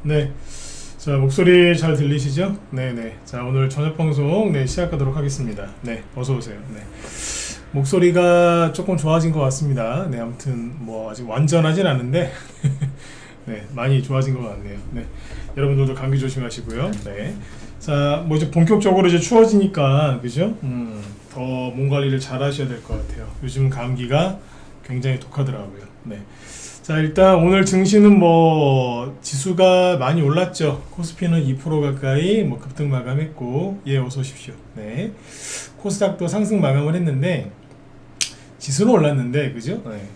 네. 자, 목소리 잘 들리시죠? 네네. 자, 오늘 저녁 방송 시작하도록 하겠습니다. 네, 어서 오세요. 네. 목소리가 조금 좋아진 것 같습니다. 네, 아무튼 뭐 아직 완전하진 않은데 네, 많이 좋아진 것 같네요. 네. 여러분들도 감기 조심하시고요. 네. 자, 뭐 이제 본격적으로 이제 추워지니까 그죠? 더 몸 관리를 잘 하셔야 될 것 같아요. 요즘 감기가 굉장히 독하더라고요. 네. 자, 일단 오늘 증시는 뭐 지수가 많이 올랐죠. 코스피는 2% 가까이 뭐 급등 마감했고, 예, 어서 오십시오. 네. 코스닥도 상승 마감을 했는데 지수는 올랐는데 그죠? 네.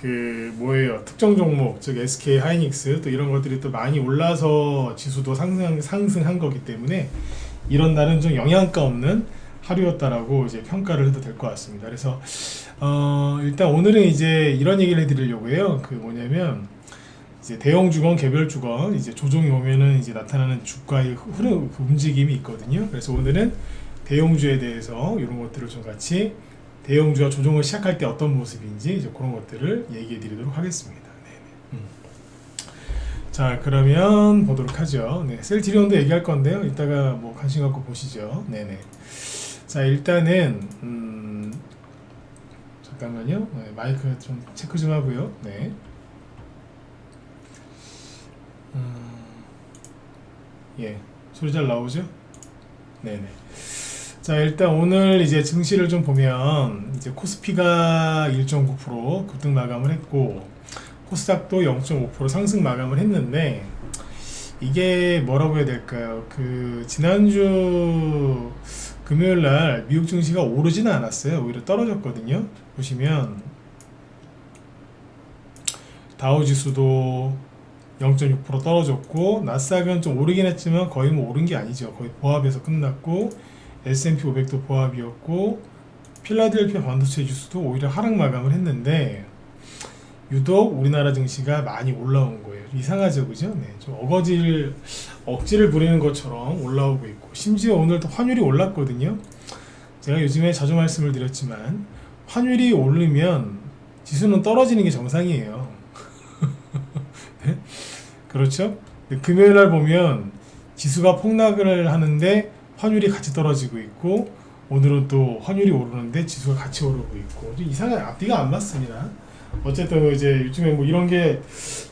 그 뭐예요? 특정 종목, 즉 SK 하이닉스 또 이런 것들이 또 많이 올라서 지수도 상승한 거기 때문에 이런 날은 좀 영양가 없는 하루였다라고 이제 평가를 해도 될 것 같습니다. 그래서 일단 오늘은 이제 이런 얘기를 해드리려고 해요. 그 뭐냐면 이제 대형 주건, 개별 주건 이제 조정이 오면은 이제 나타나는 주가의 흐름, 움직임이 있거든요. 그래서 오늘은 대형주에 대해서 이런 것들을 좀 같이 대형주가 조정을 시작할 때 어떤 모습인지 이제 그런 것들을 얘기해드리도록 하겠습니다. 네네. 자, 그러면 보도록 하죠. 네, 셀트리온도 얘기할 건데요. 이따가 뭐 관심 갖고 보시죠. 네네. 자, 일단은 잠깐만요. 네, 마이크 좀 체크 좀 하고요. 네. 예, 소리 잘 나오죠? 네네. 자, 일단 오늘 이제 증시를 좀 보면 이제 코스피가 1.9% 급등 마감을 했고 코스닥도 0.5% 상승 마감을 했는데 이게 뭐라고 해야 될까요? 그 지난주 금요일 날 미국 증시가 오르지는 않았어요. 오히려 떨어졌거든요. 보시면 다우 지수도 0.6% 떨어졌고 나스닥은 좀 오르긴 했지만 거의 뭐 오른 게 아니죠. 거의 보합에서 끝났고 S&P 500도 보합이었고 필라델피아 반도체 지수도 오히려 하락 마감을 했는데 유독 우리나라 증시가 많이 올라온 거예요. 이상하죠, 그죠? 네, 좀 억지를 부리는 것처럼 올라오고 있고 심지어 오늘 또 환율이 올랐거든요. 제가 요즘에 자주 말씀을 드렸지만 환율이 오르면 지수는 떨어지는 게 정상이에요. 네? 그렇죠? 금요일 날 보면 지수가 폭락을 하는데 환율이 같이 떨어지고 있고 오늘은 또 환율이 오르는데 지수가 같이 오르고 있고 좀 이상한 앞뒤가 안 맞습니다. 어쨌든 이제 요즘에 뭐 이런 게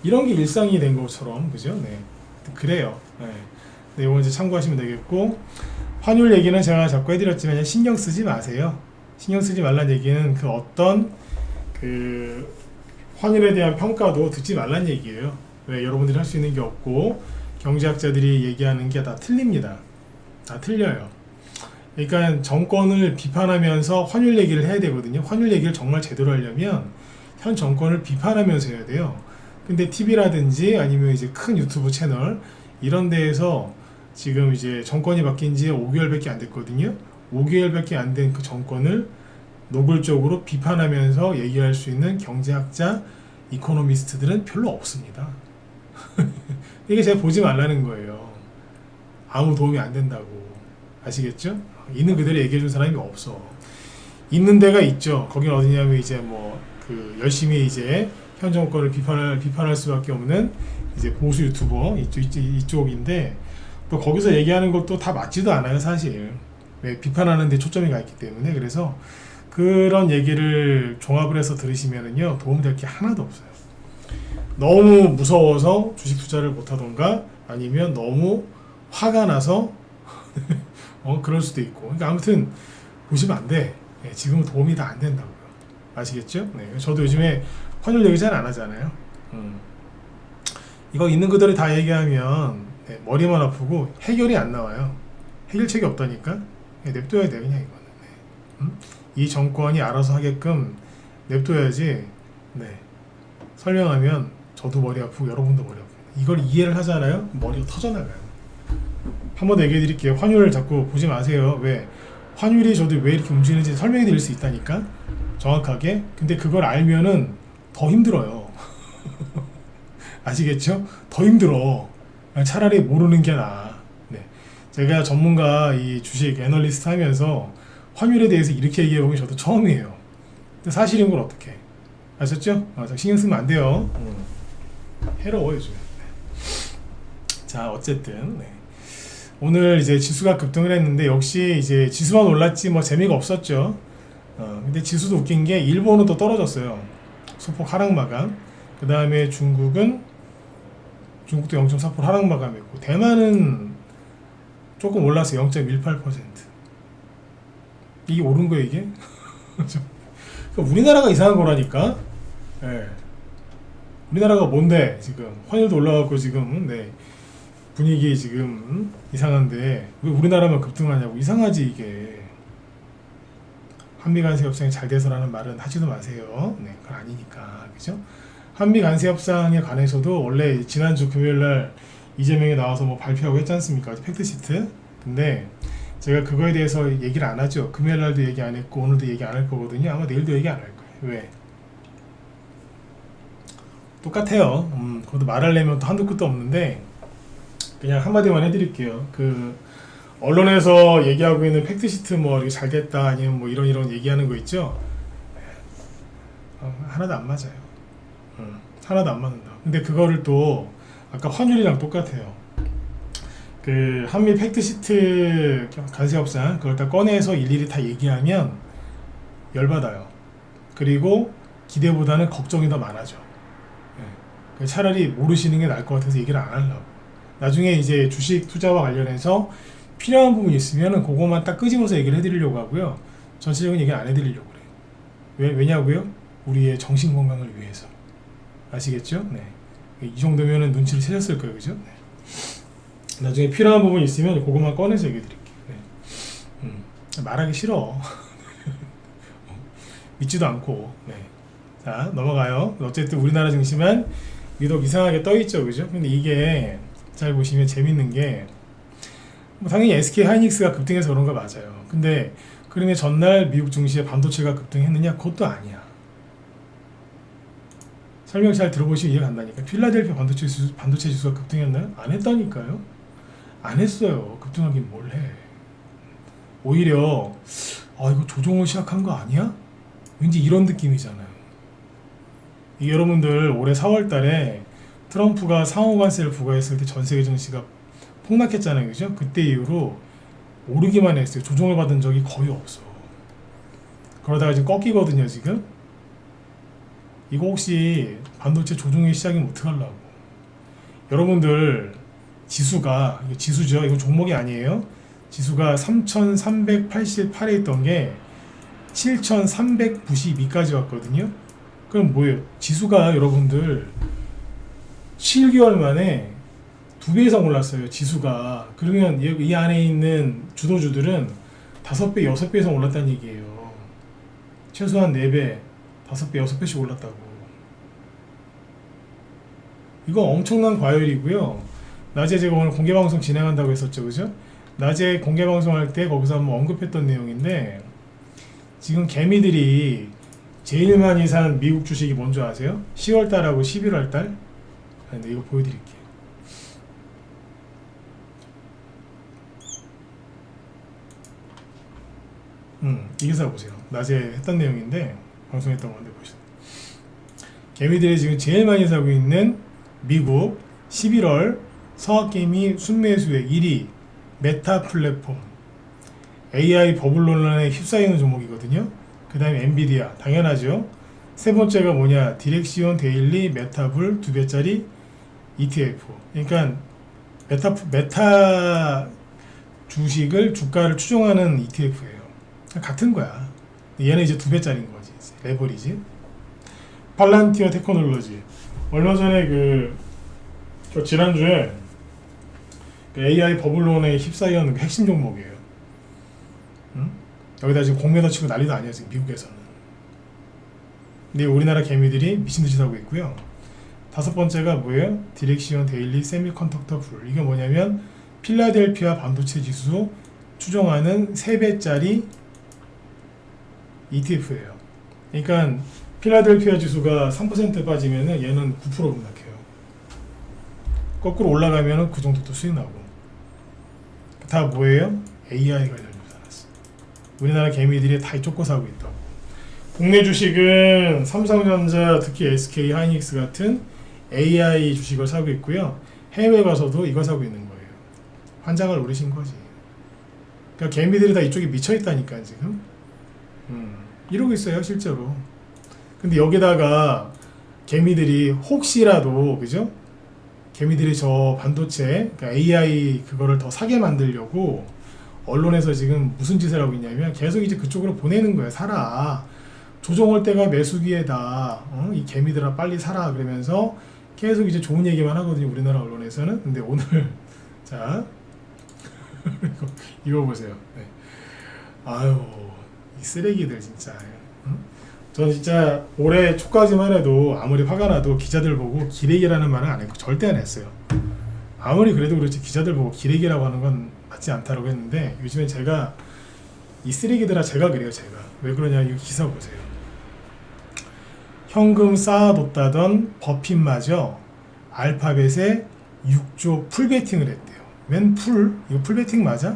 일상이 된 것처럼 그죠? 네, 그래요. 네, 네, 이거 이제 참고하시면 되겠고 환율 얘기는 제가 자꾸 해드렸지만 그냥 신경 쓰지 마세요. 신경 쓰지 말란 얘기는 그 어떤 그 환율에 대한 평가도 듣지 말란 얘기예요. 왜 여러분들이 할 수 있는 게 없고 경제학자들이 얘기하는 게 다 틀립니다. 다 틀려요. 그러니까 정권을 비판하면서 환율 얘기를 해야 되거든요. 환율 얘기를 정말 제대로 하려면 현 정권을 비판하면서 해야 돼요. 근데 TV라든지 아니면 이제 큰 유튜브 채널 이런 데에서 지금 이제 정권이 바뀐 지 5개월밖에 안 됐거든요. 5개월밖에 안 된 그 정권을 노골적으로 비판하면서 얘기할 수 있는 경제학자, 이코노미스트들은 별로 없습니다. 이게 제가 보지 말라는 거예요. 아무 도움이 안 된다고. 아시겠죠? 있는 그대로 얘기해 준 사람이 없어. 있는 데가 있죠. 거긴 어디냐면 이제 뭐 그 열심히 이제 현 정권을 비판할 수밖에 없는 이제 보수 유튜버 이쪽인데 또 거기서 얘기하는 것도 다 맞지도 않아요, 사실. 왜 비판하는 데 초점이 가 있기 때문에. 그래서 그런 얘기를 종합을 해서 들으시면은요 도움될 게 하나도 없어요. 너무 무서워서 주식 투자를 못하던가 아니면 너무 화가 나서 그럴 수도 있고. 그러니까 아무튼 보시면 안 돼. 네, 지금은 도움이 다 안 된다고요. 아시겠죠? 네, 저도 요즘에 환율 얘기 잘 안 하잖아요. 이거 있는 그대로 다 얘기하면 네, 머리만 아프고 해결이 안 나와요. 해결책이 없다니까. 네, 냅둬야 돼 그냥 이거는. 네. 이 정권이 알아서 하게끔 냅둬야지. 네. 설명하면 저도 머리 아프고 여러분도 머리 아프고 이걸 이해를 하잖아요. 머리가 터져나가요. 한 번 더 얘기해 드릴게요. 환율을 자꾸 보지 마세요. 왜? 환율이 저도 왜 이렇게 움직이는지 설명해 드릴 수 있다니까. 정확하게. 근데 그걸 알면은 더 힘들어요. 아시겠죠? 더 힘들어. 차라리 모르는 게 나아. 네. 제가 전문가 이 주식 애널리스트 하면서 환율에 대해서 이렇게 얘기해 보면 저도 처음이에요. 근데 사실인 걸 어떻게? 아셨죠? 신경 쓰면 안 돼요. 해로워 요즘. 자, 어쨌든 네. 오늘 이제 지수가 급등을 했는데 역시 이제 지수만 올랐지 뭐 재미가 없었죠. 근데 지수도 웃긴 게 일본은 또 떨어졌어요. 소폭 하락 마감. 그 다음에 중국도 0.4% 하락 마감했고 대만은 조금 올라서 0.18%. 이게 오른 거예요 이게? 우리나라가 이상한 거라니까. 네. 우리나라가 뭔데 지금 환율도 올라가고 지금 네. 분위기 지금 이상한데 왜 우리나라만 급등하냐고. 이상하지 이게. 한미 관세 협상이 잘 돼서라는 말은 하지도 마세요. 네, 그건 아니니까. 그죠? 한미 관세 협상에 관해서도 원래 지난주 금요일 날 이재명이 나와서 뭐 발표하고 했지 않습니까? 팩트시트. 근데 제가 그거에 대해서 얘기를 안 하죠. 금요일 날도 얘기 안 했고 오늘도 얘기 안 할 거거든요. 아마 내일도 얘기 안 할 거예요. 왜? 똑같아요. 그것도 말하려면 또 한도 끝도 없는데 그냥 한마디만 해드릴게요. 그 언론에서 얘기하고 있는 팩트시트 뭐 이렇게 잘 됐다 아니면 뭐 이런 얘기하는 거 있죠. 하나도 안 맞아요. 하나도 안 맞는다. 근데 그거를 또 아까 환율이랑 똑같아요. 그 한미 팩트시트 관세 협상 그걸 다 꺼내서 일일이 다 얘기하면 열받아요. 그리고 기대보다는 걱정이 더 많아져. 차라리 모르시는 게 나을 것 같아서 얘기를 안 하려고. 나중에 이제 주식 투자와 관련해서 필요한 부분이 있으면 그것만 딱 끄집어서 얘기를 해드리려고 하고요. 전체적인 얘기는 안 해드리려고 그래요. 왜냐고요? 우리의 정신 건강을 위해서. 아시겠죠? 네. 이 정도면은 눈치를 채셨을 거예요. 그죠? 네. 나중에 필요한 부분이 있으면 그것만 꺼내서 얘기해 드릴게요. 네. 말하기 싫어. 믿지도 않고. 네. 자, 넘어가요. 어쨌든 우리나라 증시만 유독 이상하게 떠있죠. 그죠? 근데 이게 잘 보시면 재밌는 게 뭐 당연히 SK 하이닉스가 급등해서 그런 거 맞아요. 근데 그러면 전날 미국 증시의 반도체가 급등했느냐? 그것도 아니야. 설명 잘 들어보시면 이해가 간다니까. 필라델피아 반도체 지수가 급등했나요? 안 했다니까요. 안 했어요. 급등하긴 뭘 해. 오히려 이거 조정을 시작한 거 아니야? 왠지 이런 느낌이잖아요. 여러분들 올해 4월 달에 트럼프가 상호관세를 부과했을 때 전 세계 증시가 폭락했잖아요. 그죠? 그때 이후로 오르기만 했어요. 조정을 받은 적이 거의 없어. 그러다가 지금 꺾이거든요, 지금. 이거 혹시 반도체 조정의 시작이면 어떡하려고. 여러분들 지수가, 이거 지수죠. 이거 종목이 아니에요. 지수가 3,388에 있던 게 7,392까지 왔거든요. 그럼 뭐예요? 지수가 여러분들 7개월 만에 2배 이상 올랐어요. 지수가. 그러면 이 안에 있는 주도주들은 5배, 6배 이상 올랐다는 얘기예요. 최소한 4배, 5배, 6배씩 올랐다고. 이거 엄청난 과열이고요. 낮에 제가 오늘 공개방송 진행한다고 했었죠. 그죠? 낮에 공개방송할 때 거기서 한번 언급했던 내용인데 지금 개미들이 제일 많이 산 미국 주식이 뭔지 아세요? 10월달하고 11월달? 근데 이거 보여드릴게요. 이 기사 보세요. 낮에 했던 내용인데 방송했던 건데 보시죠. 개미들이 지금 제일 많이 사고 있는 미국 11월 서학개미 순매수액 1위 메타 플랫폼. AI 버블 논란에 휩싸이는 종목이거든요. 그 다음에 엔비디아 당연하죠. 세 번째가 뭐냐? 디렉시온 데일리 메타불 2배짜리 ETF. 그러니까 메타 주식을 주가를 추종하는 ETF예요. 같은 거야. 얘는 이제 2배짜리인 거지. 레버리지. 팔란티어 테크놀로지. 얼마 전에 저 지난주에 AI 버블론에 휩싸이는 핵심 종목이에요. 여기다 지금 공매도 치고 난리도 아니야 지금 미국에서는. 근데 우리나라 개미들이 미친듯이 사고 있고요. 5번째가 뭐예요? 디렉시온 데일리 세미컨덕터 불. 이게 뭐냐면 필라델피아 반도체 지수 추정하는 3배짜리 ETF예요. 그러니까 필라델피아 지수가 3% 빠지면은 얘는 9% 급락해요. 거꾸로 올라가면은 그 정도 또 수익 나고. 다 뭐예요? AI 관련 주사놨어. 우리나라 개미들이 다 쫓고 사고 있다고. 국내 주식은 삼성전자, 특히 SK 하이닉스 같은 AI 주식을 사고 있고요. 해외 가서도 이거 사고 있는 거예요. 환장을 노리신 거지. 그러니까 개미들이 다 이쪽에 미쳐 있다니까 지금. 이러고 있어요 실제로. 근데 여기다가 개미들이 혹시라도 그죠? 개미들이 저 반도체 그러니까 AI 그거를 더 사게 만들려고 언론에서 지금 무슨 짓을 하고 있냐면 계속 이제 그쪽으로 보내는 거예요. 사라. 조정할 때가 매수기에다. 이 개미들아 빨리 사라 그러면서 계속 이제 좋은 얘기만 하거든요. 우리나라 언론에서는. 근데 오늘 자 이거 보세요. 네. 아유 이 쓰레기들 진짜. 저는 진짜 올해 초까지만 해도 아무리 화가 나도 기자들 보고 기레기라는 말은 안 했고 절대 안 했어요. 아무리 그래도 그렇지 기자들 보고 기레기라고 하는 건 맞지 않다고 했는데 요즘에 제가 이 쓰레기들아 제가 그래요. 제가 왜 그러냐 이 기사 보세요. 현금 쌓아뒀다던 버핏마저 알파벳에 6조 풀베팅을 했대요. 웬 풀? 이거 풀베팅 맞아?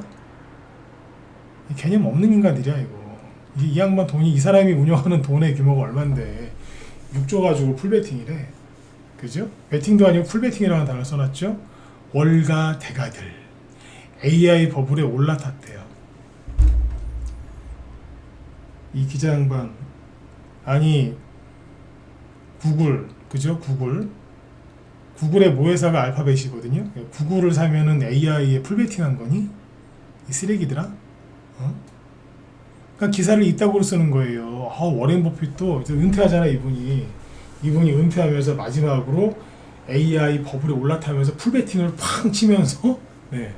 이 개념 없는 인간들이야 이거. 이 양반 돈이 이 사람이 운영하는 돈의 규모가 얼만데 6조 가지고 풀베팅이래. 그죠? 베팅도 아니고 풀베팅이라는 단어를 써놨죠. 월가 대가들 AI 버블에 올라탔대요. 이 기자 양반 아니 구글 그죠? 구글의 모회사가 알파벳이거든요. 구글을 사면은 AI에 풀베팅한 거니? 이 쓰레기들아? 그러니까 기사를 이따구로 쓰는 거예요. 워렌 버핏도 이제 은퇴하잖아 이분이 은퇴하면서 마지막으로 AI 버블에 올라타면서 풀베팅을 팡 치면서 네.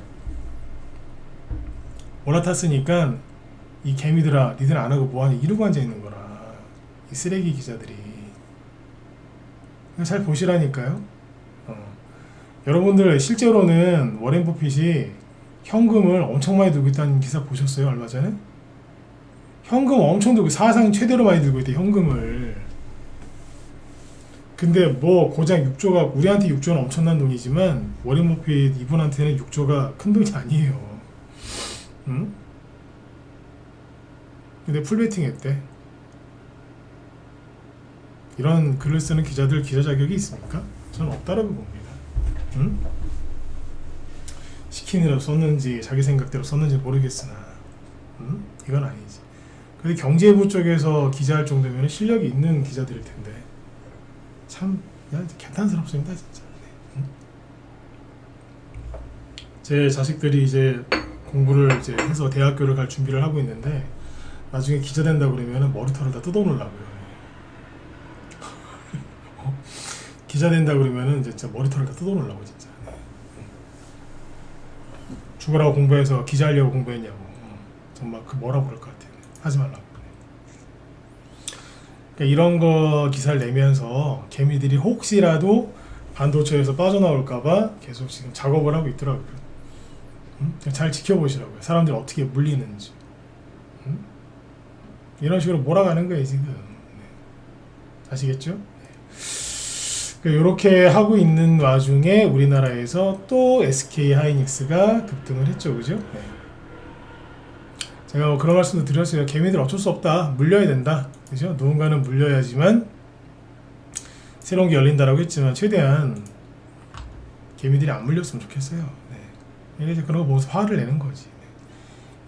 올라탔으니까 이 개미들아 니들 안 하고 뭐하니 이러고 앉아 있는 거라. 이 쓰레기 기자들이 잘 보시라니까요. 여러분들 실제로는 워렌 버핏이 현금을 엄청 많이 들고 있다는 기사 보셨어요? 얼마 전에? 현금 엄청 들고 사상 최대로 많이 들고 있대 현금을. 근데 뭐 고작 6조가 우리한테 6조는 엄청난 돈이지만 워렌 버핏 이분한테는 6조가 큰 돈이 아니에요. 응? 근데 풀베팅 했대. 이런 글을 쓰는 기자들 기자 자격이 있습니까? 저는 없다라고 봅니다. 응? 시키느라 썼는지 자기 생각대로 썼는지 모르겠으나 응? 이건 아니지. 근데 경제부 쪽에서 기자할 정도면 실력이 있는 기자들일 텐데 참 개탄스럽습니다 진짜. 응? 제 자식들이 이제 공부를 이제 해서 대학교를 갈 준비를 하고 있는데 나중에 기자 된다 그러면 머리털을 다 뜯어놓으려고요. 기자 된다 그러면은 진짜 머리털을 다 뜯어놓으려고 진짜. 죽으라고 공부해서 기자하려고 공부했냐고. 정말 그 뭐라고 그럴 것 같아요. 하지 말라고. 그러니까 이런 거 기사를 내면서 개미들이 혹시라도 반도체에서 빠져나올까봐 계속 지금 작업을 하고 있더라고요. 잘 지켜보시라고요. 사람들이 어떻게 물리는지. 이런 식으로 몰아가는 거예요 지금. 네. 아시겠죠? 네. 이렇게 하고 있는 와중에 우리나라에서 또 SK 하이닉스가 급등을 했죠, 그죠? 네. 제가 뭐 그런 말씀도 드렸어요. 개미들 어쩔 수 없다, 물려야 된다, 그죠? 누군가는 물려야지만 새로운 게 열린다라고 했지만 최대한 개미들이 안 물렸으면 좋겠어요. 네. 이제 그런 거 보면서 화를 내는 거지.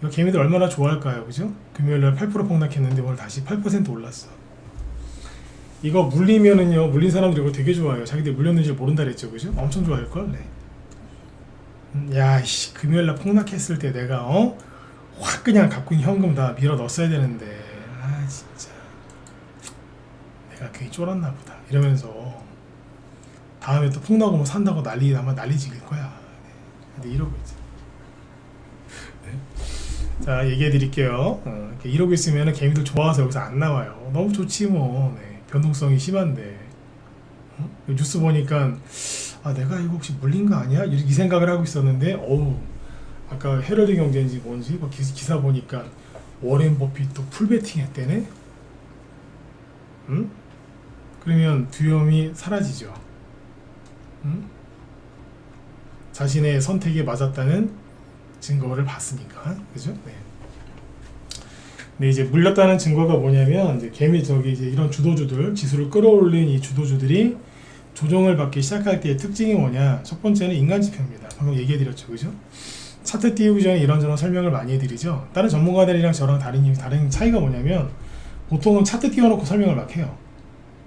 이거 개미들 얼마나 좋아할까요, 그죠? 금요일날 8% 폭락했는데 오늘 다시 8% 올랐어. 이거 물리면은요, 물린 사람들이 이거 되게 좋아해요. 자기들 물렸는지 모른다 그랬죠, 그죠? 엄청 좋아할걸. 네. 야, 씨, 금요일날 폭락했을 때 내가 확 그냥 갖고 있는 현금 다 밀어 넣었어야 되는데, 아 진짜 내가 괜히 쫄았나 보다 이러면서 다음에 또 폭락 오면 산다고 아마 난리 지길 거야. 네. 근데 이러고 있지. 네. 자, 얘기해 드릴게요. 이러고 있으면 개미들 좋아서 여기서 안 나와요. 너무 좋지 뭐. 네. 변동성이 심한데 뉴스 보니까 아 내가 이거 혹시 물린 거 아니야? 이 생각을 하고 있었는데 아까 헤럴드 경제인지 뭔지 기사 보니까 워렌 버핏도 풀베팅 했대네? 응? 그러면 두려움이 사라지죠. 응? 자신의 선택에 맞았다는 증거를 봤으니까. 그죠? 네. 근데 이제 물렸다는 증거가 뭐냐면 이제 개미 이제 이런 주도주들 지수를 끌어올린 이 주도주들이 조정을 받기 시작할 때의 특징이 뭐냐? 첫 번째는 인간지표입니다. 방금 얘기해드렸죠, 그죠? 차트 띄우기 전에 이런저런 설명을 많이 해드리죠. 다른 전문가들이랑 저랑 다른 차이가 뭐냐면 보통은 차트 띄워놓고 설명을 막 해요.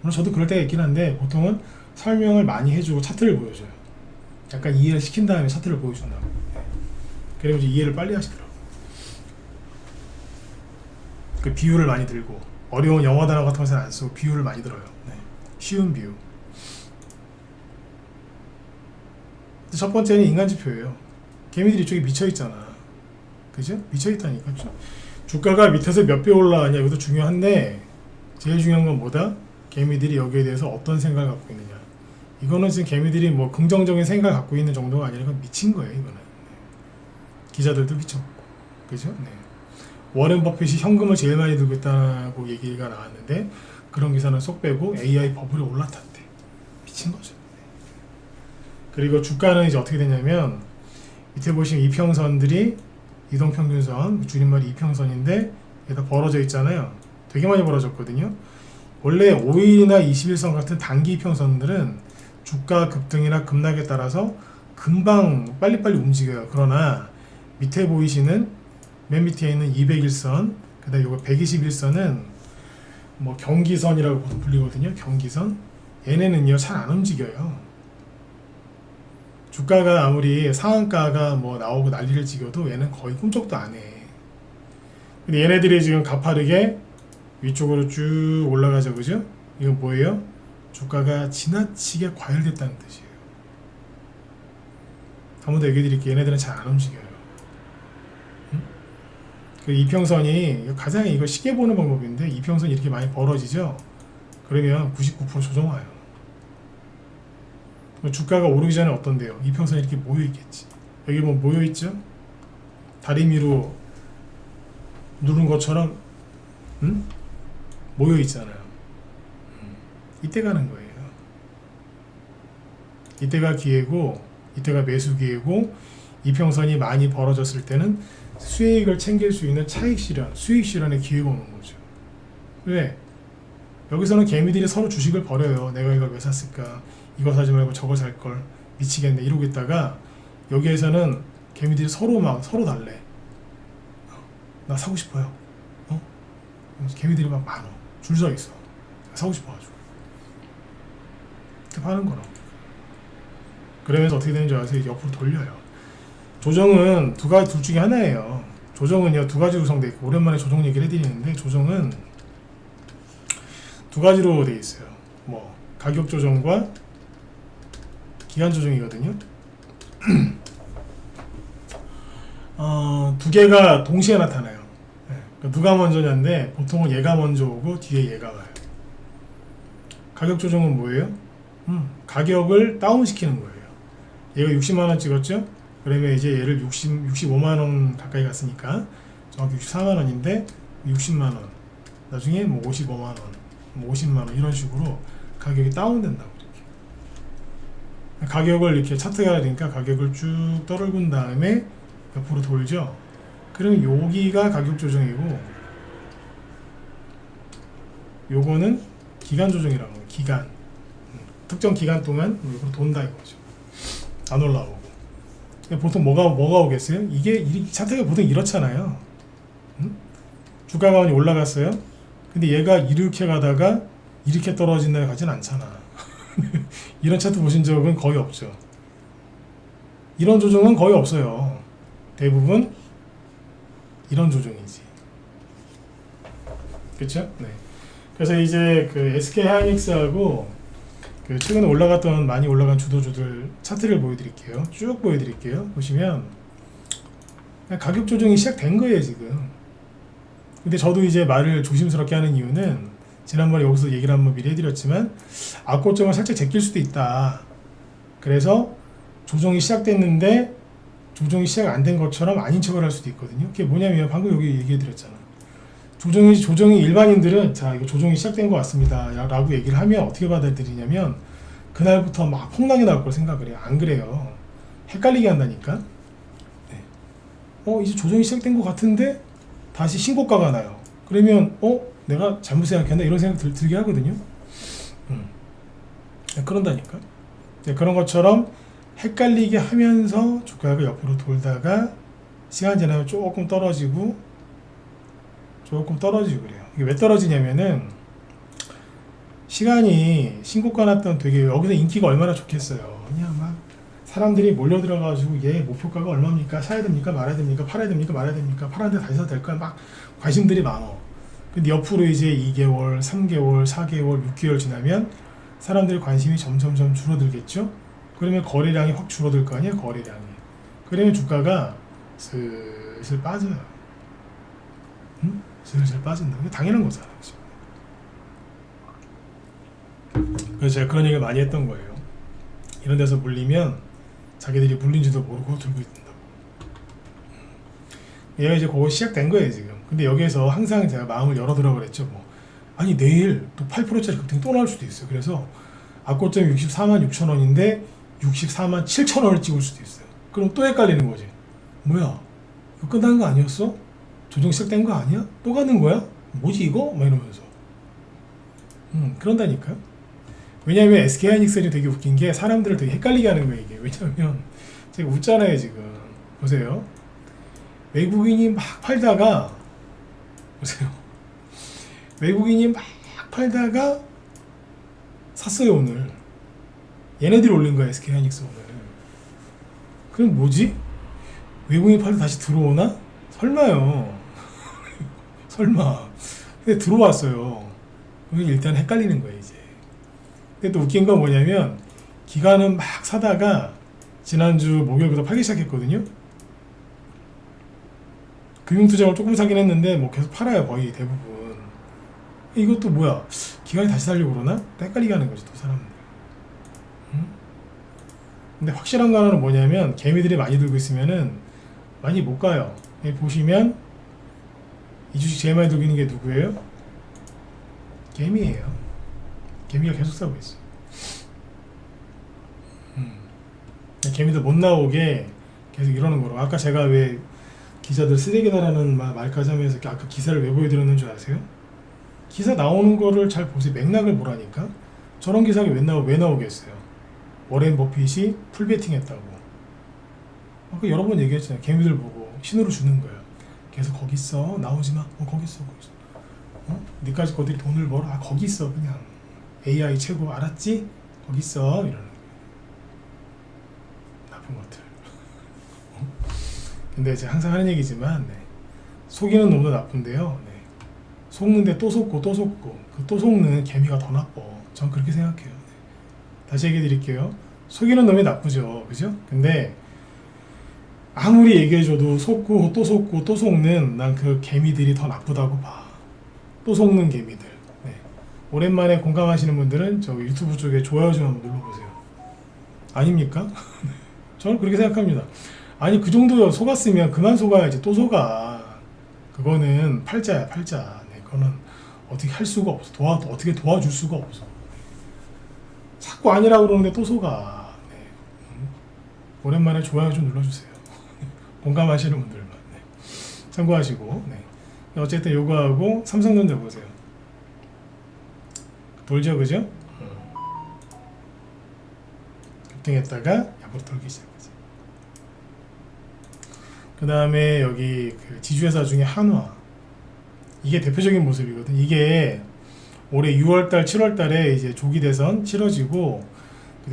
물론 저도 그럴 때가 있긴 한데 보통은 설명을 많이 해주고 차트를 보여줘요. 약간 이해를 시킨 다음에 차트를 보여준다고. 네. 그리고 이제 이해를 빨리 하시더라고요. 그 비유를 많이 들고 어려운 영어 단어 같은 것은 안 쓰고 비유를 많이 들어요. 네. 쉬운 비유. 첫 번째는 인간지표예요. 개미들이 이쪽에 미쳐있잖아. 그죠? 미쳐있다니까. 주가가 밑에서 몇 배 올라가냐 이것도 중요한데 제일 중요한 건 뭐다? 개미들이 여기에 대해서 어떤 생각을 갖고 있느냐. 이거는 지금 개미들이 뭐 긍정적인 생각을 갖고 있는 정도가 아니라 미친 거예요. 이거는. 네. 기자들도 미쳤고. 그죠? 네. 워렌 버핏이 현금을 제일 많이 들고 있다고 얘기가 나왔는데 그런 기사는 쏙 빼고 AI 버블에 올라탔대. 미친 거죠. 그리고 주가는 이제 어떻게 되냐면 밑에 보시면 이평선들이 이동평균선, 줄임말이 이평선인데 얘가 벌어져 있잖아요. 되게 많이 벌어졌거든요. 원래 5일이나 21선 같은 단기 이평선들은 주가 급등이나 급락에 따라서 금방 빨리빨리 움직여요. 그러나 밑에 보이시는 맨 밑에 있는 201선, 그 다음에 이거 121선은 뭐 경기선이라고 불리거든요. 경기선. 얘네는요 잘 안 움직여요. 주가가 아무리 상한가가 뭐 나오고 난리를 찍어도 얘는 거의 꿈쩍도 안 해. 근데 얘네들이 지금 가파르게 위쪽으로 쭉 올라가죠, 그죠? 이건 뭐예요? 주가가 지나치게 과열됐다는 뜻이에요. 한 번 더 얘기해 드릴게요. 얘네들은 잘 안 움직여요. 응? 그 이평선이 가장 이거 쉽게 보는 방법인데 이평선이 이렇게 많이 벌어지죠? 그러면 99% 조정 와요. 주가가 오르기 전에 어떤데요? 이평선이 이렇게 모여있겠지. 여기 뭐 모여있죠? 다리미로 누른 것처럼 응? 모여있잖아요. 이때 가는 거예요. 이때가 기회고 이때가 매수 기회고 이평선이 많이 벌어졌을 때는 수익을 챙길 수 있는 차익 실현, 수익 실현의 기회가 오는 거죠. 왜? 여기서는 개미들이 서로 주식을 버려요. 내가 이걸 왜 샀을까? 이거 사지 말고 저거 살 걸 미치겠네 이러고 있다가 여기에서는 개미들이 서로 달래. 나 사고 싶어요. 개미들이 막 많어. 줄 서 있어. 사고 싶어가지고. 이렇게 파는 거라고. 그러면서 어떻게 되는지 아세요? 옆으로 돌려요. 조정은 둘 중에 하나예요. 조정은요 두 가지로 구성되어 있고 오랜만에 조정 얘기를 해드리는데 조정은 두 가지로 되어 있어요. 뭐 가격 조정과 기간 조정이거든요. 두 개가 동시에 나타나요. 네. 그러니까 누가 먼저냐인데 보통은 얘가 먼저 오고 뒤에 얘가 와요. 가격 조정은 뭐예요? 가격을 다운시키는 거예요. 얘가 60만원 찍었죠? 그러면 이제 얘를 65만원 가까이 갔으니까 정확히 64만원인데 60만원 나중에 뭐 55만원 뭐 50만원 이런 식으로 가격이 다운된다고. 가격을 이렇게 차트가 되니까 가격을 쭉 떨군 다음에 옆으로 돌죠. 그러면 여기가 가격 조정이고 요거는 기간 조정이라고 해요. 기간. 특정 기간 동안 옆으로 돈다 이거죠. 안 올라오고. 보통 뭐가 오겠어요? 이게 차트가 보통 이렇잖아요. 주가가 많이 올라갔어요. 근데 얘가 이렇게 가다가 이렇게 떨어진다 가진 않잖아. 이런 차트 보신 적은 거의 없죠. 이런 조정은 거의 없어요. 대부분 이런 조정이지. 그렇죠? 네. 그래서 이제 그 SK 하이닉스하고 그 최근에 많이 올라간 주도주들 차트를 보여드릴게요. 쭉 보여드릴게요. 보시면 가격 조정이 시작된 거예요 지금. 근데 저도 이제 말을 조심스럽게 하는 이유는 지난번에 여기서 얘기를 한번 미리 해드렸지만 악고점을 살짝 제낄 수도 있다. 그래서 조정이 시작됐는데 조정이 시작 안 된 것처럼 아닌 척을 할 수도 있거든요. 그게 뭐냐면 방금 여기 얘기해드렸잖아. 조정이 일반인들은 자 이거 조정이 시작된 것 같습니다 라고 얘기를 하면 어떻게 받아들이냐면 그날부터 막 폭락이 나올 걸 생각을 해요. 안 그래요. 헷갈리게 한다니까. 네. 이제 조정이 시작된 것 같은데 다시 신고가가 나요. 그러면 내가 잘못 생각했나 이런 생각 들게 하거든요. 그런다니까. 그런 것처럼 헷갈리게 하면서 주가가 옆으로 돌다가 시간 지나면 조금 떨어지고 그래요. 이게 왜 떨어지냐면은 시간이 신고가 났던 되게 여기서 인기가 얼마나 좋겠어요. 그냥 막 사람들이 몰려들어가지고 얘 목표가가 얼마입니까? 사야 됩니까? 말아야 됩니까? 팔아야 됩니까? 말아야 됩니까? 팔았는데 다시 사도 될까요? 막 관심들이 많어. 근데 옆으로 이제 2개월, 3개월, 4개월, 6개월 지나면 사람들의 관심이 점점점 줄어들겠죠? 그러면 거래량이 확 줄어들 거 아니에요? 거래량이. 그러면 주가가 슬슬 빠져요. 응? 슬슬 빠진다. 이게 당연한 거잖아. 그렇죠? 그래서 제가 그런 얘기를 많이 했던 거예요. 이런 데서 물리면 자기들이 물린지도 모르고 들고 있다고. 얘가 이제 그거 시작된 거예요 지금. 근데 여기에서 항상 제가 마음을 열어두라 그랬죠. 뭐 아니 내일 또 8%짜리 급등이 또 나올 수도 있어요. 그래서 악고점이 64만 6천 원인데 64만 7천 원을 찍을 수도 있어요. 그럼 또 헷갈리는 거지. 뭐야? 이거 끝난 거 아니었어? 조정 시작된 거 아니야? 또 가는 거야? 뭐지 이거? 막 이러면서. 그런다니까요. 왜냐면 SK하이닉스는 되게 웃긴 게 사람들을 되게 헷갈리게 하는 거예요 이게. 왜냐면 제가 웃잖아요 지금. 보세요. 외국인이 막 팔다가 보세요. 외국인이 막 팔다가 샀어요 오늘. 얘네들이 올린 거야 SK하이닉스 오늘. 그럼 뭐지? 외국인이 팔다 다시 들어오나? 설마요. 설마. 근데 들어왔어요. 그게 일단 헷갈리는 거예요 이제. 근데 또 웃긴 건 뭐냐면 기관은 막 사다가 지난주 목요일부터 팔기 시작했거든요. 금융투자를 조금 사긴 했는데 뭐 계속 팔아요 거의 대부분. 이것도 뭐야? 기관이 다시 살려고 그러나? 헷갈리게 하는 거지 또 사람들. 근데 확실한 거 하나는 뭐냐면 개미들이 많이 들고 있으면은 많이 못 가요. 여기 보시면 이 주식 제일 많이 들고 있는 게 누구예요? 개미예요. 개미가 계속 사고 있어. 개미들 못 나오게 계속 이러는 거로. 아까 제가 왜 기자들 쓰레기다라는 말까지 하면서 아까 기사를 왜 보여드렸는 줄 아세요? 기사 나오는 거를 잘 보세요. 맥락을 보라니까. 저런 기사가 왜 나오겠어요? 워렌 버핏이 풀베팅 했다고. 아까 여러 번 얘기했잖아요. 개미들 보고 신호를 주는 거예요. 계속 거기 있어. 나오지 마. 거기 있어. 니까지 거들이 돈을 벌어. 거기 있어. 그냥. AI 최고. 알았지? 거기 있어. 이러는 거예요. 나쁜 것들. 근데 제가 항상 하는 얘기지만 속이는 놈도 나쁜데요. 속는데 또 속고 또 속고 그 또 속는 개미가 더 나빠. 전 그렇게 생각해요. 다시 얘기해 드릴게요. 속이는 놈이 나쁘죠. 그죠? 근데 아무리 얘기해줘도 속고 또 속고 또 속는 난 그 개미들이 더 나쁘다고 봐. 또 속는 개미들. 오랜만에 공감하시는 분들은 저 유튜브 쪽에 좋아요 좀 한번 눌러보세요. 아닙니까? 저는 그렇게 생각합니다. 아니 그 정도 속았으면 그만 속아야지. 또 속아. 그거는 팔자야 팔자. 그거는 어떻게 할 수가 없어. 어떻게 도와줄 수가 없어. 자꾸 아니라고 그러는데 또 속아. 오랜만에 좋아요 좀 눌러주세요. 공감하시는 분들만. 참고하시고. 어쨌든 요거하고 삼성전자 보세요. 돌죠, 그죠? 급등했다가 약으로 돌기 시작하죠. 그 다음에 여기 그 지주회사 중에 한화. 이게 대표적인 모습이거든. 이게 올해 6월달, 7월달에 이제 조기 대선 치러지고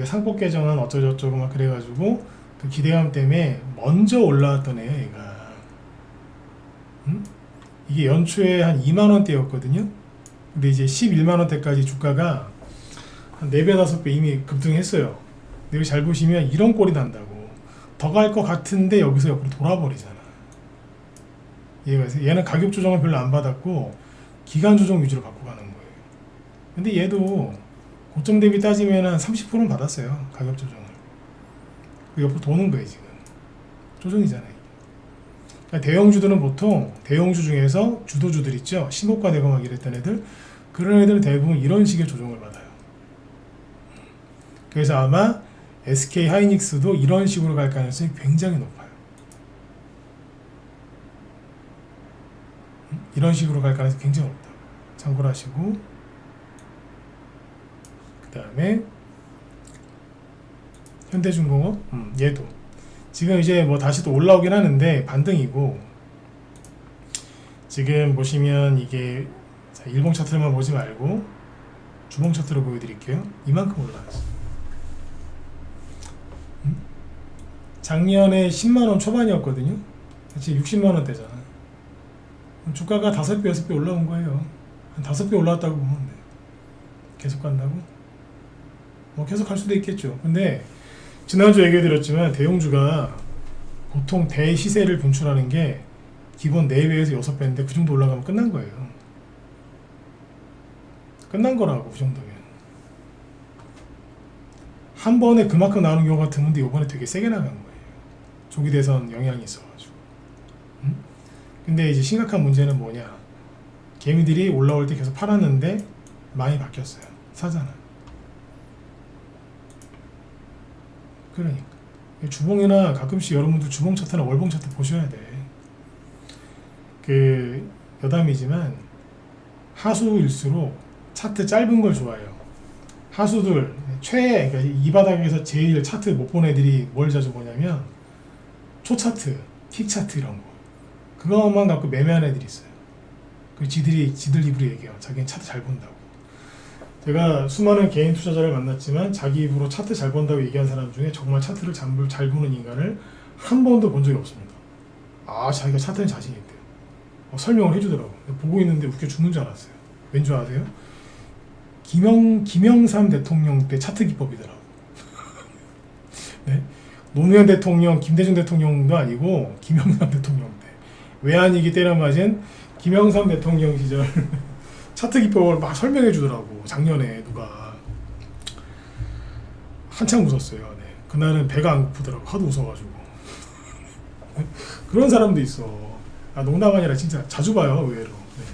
상법 개정안 어쩌고저쩌고 막 그래가지고 그 기대감 때문에 먼저 올라왔던 애야, 얘가. 이게 연초에 한 2만원대였거든요. 근데 이제 11만원대까지 주가가 한 4배, 5배 이미 급등했어요. 근데 여기 잘 보시면 이런 꼴이 난다고. 더 갈 것 같은데 여기서 옆으로 돌아버리잖아. 얘는 가격 조정을 별로 안 받았고 기간 조정 위주로 받고 가는 거예요. 근데 얘도 고점 대비 따지면 한 30%는 받았어요. 가격 조정을. 그 옆으로 도는 거예요 지금. 조정이잖아요. 그러니까 대형주들은 보통 대형주 중에서 주도주들 있죠. 신고가 되고 막 이랬던 애들. 그런 애들은 대부분 이런 식의 조정을 받아요. 그래서 아마 SK하이닉스도 이런 식으로 갈 가능성이 굉장히 높아요. 이런 식으로 갈 가능성이 굉장히 높다. 참고를 하시고 그 다음에 현대중공업, 얘도 지금 이제 뭐 다시 또 올라오긴 하는데 반등이고, 지금 보시면 이게 자, 일봉 차트만 보지 말고 주봉 차트로 보여드릴게요. 이만큼 올라왔어. 작년에 10만원 초반이었거든요. 지금 60만원대잖아. 주가가 5배, 6배 올라온 거예요. 한 5배 올라왔다고 보면 돼. 계속 간다고? 뭐 계속 갈 수도 있겠죠. 근데 지난주 얘기해드렸지만 대형주가 보통 대시세를 분출하는 게 기본 4배에서 6배인데 그 정도 올라가면 끝난 거예요. 끝난 거라고. 그 정도면 한 번에 그만큼 나오는 경우가 드문데 이번에 되게 세게 나간 거예요. 조기 대선 영향이 있어가지고. 근데 이제 심각한 문제는 뭐냐, 개미들이 올라올 때 계속 팔았는데 많이 바뀌었어요. 사잖아. 그러니까 주봉이나 가끔씩 여러분들 주봉 차트나 월봉 차트 보셔야 돼. 그 여담이지만 하수일수록 차트 짧은 걸 좋아해요. 하수들 그러니까 이 바닥에서 제일 차트 못 본 애들이 뭘 자주 보냐면 초차트, 킥차트 이런 거. 그거만 갖고 매매하는 애들이 있어요. 그 지들 입으로 얘기해요. 자기는 차트 잘 본다고. 제가 수많은 개인 투자자를 만났지만 자기 입으로 차트 잘 본다고 얘기한 사람 중에 정말 차트를 잘 보는 인간을 한 번도 본 적이 없습니다. 아, 자기가 차트는 자신 있대요. 설명을 해주더라고. 보고 있는데 웃겨 죽는 줄 알았어요. 왠 줄 아세요? 김영삼 대통령 때 차트 기법이더라고. 네? 노무현 대통령, 김대중 대통령도 아니고 김영삼 대통령 때 외환위기 때려 맞은 김영삼 대통령 시절 차트 기법을 막 설명해 주더라고. 작년에 누가 한참 웃었어요. 네. 그날은 배가 안 고프더라고. 하도 웃어가지고. 그런 사람도 있어. 아, 농담 아니라 진짜 자주 봐요. 의외로. 네.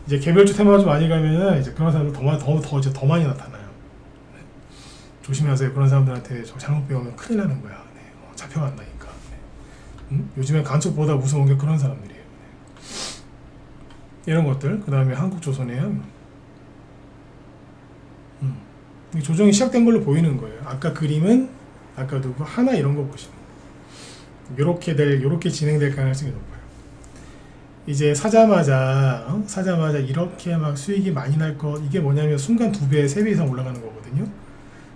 이제 개별주 테마주 많이 가면은 이제 그런 사람들 더 많이 나타나요. 네. 조심하세요. 그런 사람들한테 저 잘못 배우면 큰일 나는 거야. 네. 잡혀간다니까. 네. 요즘에 간첩보다 무서운 게 그런 사람들이에요. 이런 것들. 그 다음에 한국조선이에요. 조정이 시작된 걸로 보이는 거예요. 아까 그림은 아까 누구 하나 이런 거 보시면 요렇게 진행될 가능성이 높아요. 이제 사자마자 이렇게 막 수익이 많이 날 거, 이게 뭐냐면 순간 2배, 3배 이상 올라가는 거거든요.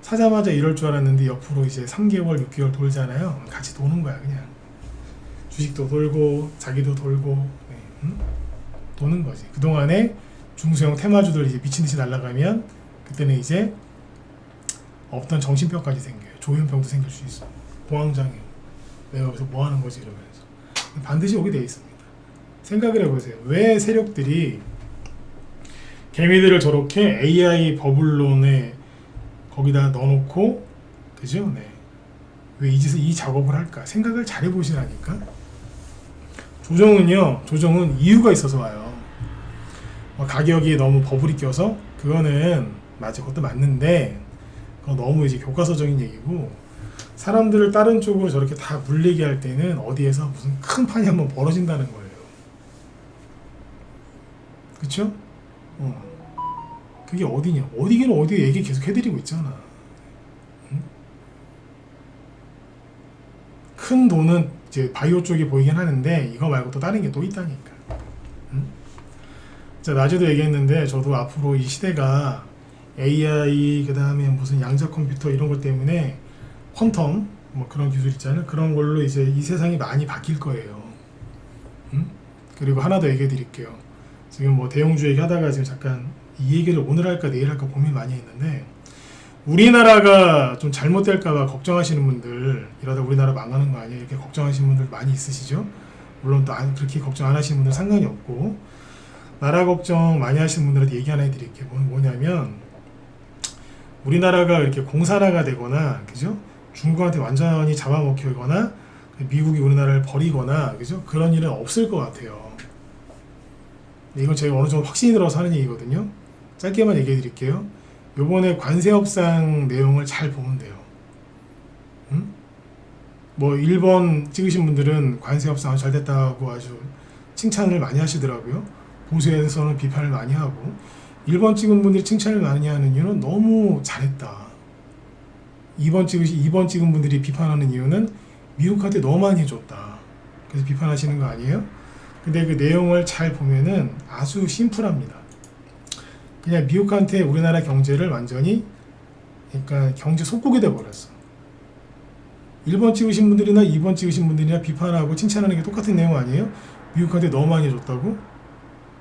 사자마자 이럴 줄 알았는데 옆으로 이제 3개월, 6개월 돌잖아요. 같이 도는 거야, 그냥. 주식도 돌고 자기도 돌고. 네. 도는 거지. 그동안에 중소형 테마주들 이제 미친듯이 날아가면 그때는 이제 없던 정신병까지 생겨요. 조현병도 생길 수 있어. 공황장애. 내가 여기서 뭐 하는 거지 이러면서. 반드시 오게 돼 있습니다. 생각을 해보세요. 왜 세력들이 개미들을 저렇게 AI 버블론에 거기다 넣어놓고, 그죠? 네. 왜 이 작업을 할까? 생각을 잘 해보시라니까. 조정은 이유가 있어서 와요. 가격이 너무 버블이 껴서 그거는 맞아, 그것도 맞는데 그거 너무 이제 교과서적인 얘기고, 사람들을 다른 쪽으로 저렇게 다 물리게 할 때는 어디에서 무슨 큰 판이 한번 벌어진다는 거예요. 그쵸? 그게 어디냐? 어디긴 어디 얘기 계속 해드리고 있잖아. 응? 큰 돈은 이제 바이오 쪽이 보이긴 하는데 이거 말고 또 다른 게 또 있다니까. 응? 자, 낮에도 얘기했는데 저도 앞으로 이 시대가 AI 그 다음에 무슨 양자 컴퓨터 이런 것 때문에 퀀텀 뭐 그런 기술 있잖아요. 그런 걸로 이제 이 세상이 많이 바뀔 거예요. 그리고 하나 더 얘기해 드릴게요. 지금 뭐 대형주 얘기하다가 지금 잠깐 이 얘기를 오늘 할까 내일 할까 고민 많이 했는데, 우리나라가 좀 잘못될까봐 걱정하시는 분들, 이러다 우리나라 망하는 거 아니야 이렇게 걱정하시는 분들 많이 있으시죠. 물론 또 그렇게 걱정 안 하시는 분들 상관이 없고, 나라 걱정 많이 하시는 분들한테 얘기 하나 해드릴게요. 뭐냐면 우리나라가 이렇게 공산화가 되거나, 그죠? 중국한테 완전히 잡아먹히거나 미국이 우리나라를 버리거나, 그죠? 그런 일은 없을 것 같아요. 이건 제가 어느 정도 확신이 들어서 하는 얘기거든요. 짧게만 얘기해 드릴게요. 요번에 관세 협상 내용을 잘 보면 돼요. 뭐 일본 찍으신 분들은 관세 협상 잘 됐다고 아주 칭찬을 많이 하시더라고요. 보수에서는 비판을 많이 하고, 일본 찍은 분들이 칭찬을 많이 하는 이유는 너무 잘했다, 2번 찍은 분들이 비판하는 이유는 미국한테 너무 많이 해줬다. 그래서 비판하시는 거 아니에요? 근데 그 내용을 잘 보면은 아주 심플합니다. 그냥 미국한테 우리나라 경제를 완전히 그러니까 경제 속국이 돼버렸어. 1번 찍으신 분들이나 2번 찍으신 분들이나 비판하고 칭찬하는 게 똑같은 내용 아니에요? 미국한테 너무 많이 해줬다고?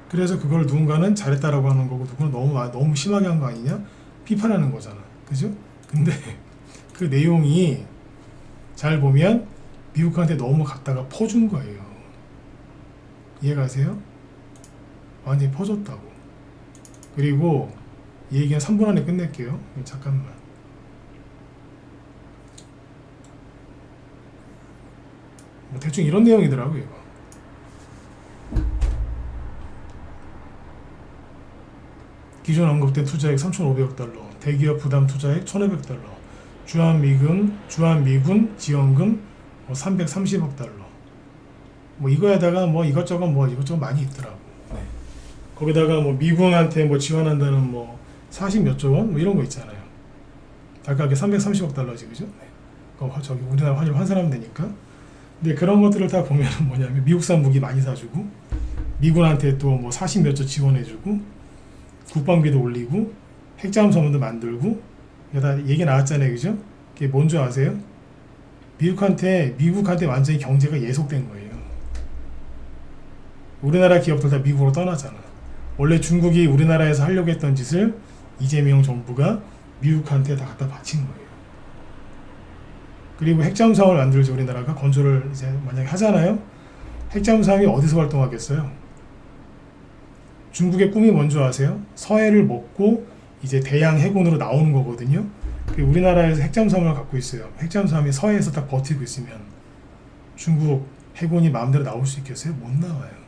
그래서 그걸 누군가는 잘했다라고 하는 거고 누구는 너무 심하게 한 거 아니냐? 비판하는 거잖아. 그죠? 근데 그 내용이 잘 보면 미국한테 너무 갖다가 퍼준 거예요. 이해가세요? 완전히 퍼줬다고. 그리고 이 얘기는 3분 안에 끝낼게요. 잠깐만. 뭐 대충 이런 내용이더라고요. 기존 언급된 투자액 3,500억 달러, 대기업 부담 투자액 1,500달러, 주한 미군 지원금 330억 달러. 뭐 이거에다가 뭐 이것저것 많이 있더라고. 네. 거기다가 뭐 미군한테 뭐 지원한다는 뭐 40 몇 조 원 뭐 이런 거 있잖아요. 아까 그게 330억 달러지, 그죠? 네. 저기 우리나라 환율 환산하면 되니까. 근데 그런 것들을 다 보면은 뭐냐면 미국산 무기 많이 사주고 미군한테 또 뭐 40 몇 조 지원해주고 국방비도 올리고 핵잠수함도 만들고 이거 다 얘기 나왔잖아요, 그죠? 그게 뭔지 아세요? 미국한테 완전히 경제가 예속된 거예요. 우리나라 기업들 다 미국으로 떠나잖아. 원래 중국이 우리나라에서 하려고 했던 짓을 이재명 정부가 미국한테 다 갖다 바친 거예요. 그리고 핵잠수함을 만들지 우리나라가 건조를 이제 만약에 하잖아요. 핵잠수함이 어디서 활동하겠어요? 중국의 꿈이 뭔지 아세요? 서해를 먹고 이제 대양 해군으로 나오는 거거든요. 우리나라에서 핵잠수함을 갖고 있어요. 핵잠수함이 서해에서 딱 버티고 있으면 중국 해군이 마음대로 나올 수 있겠어요? 못 나와요.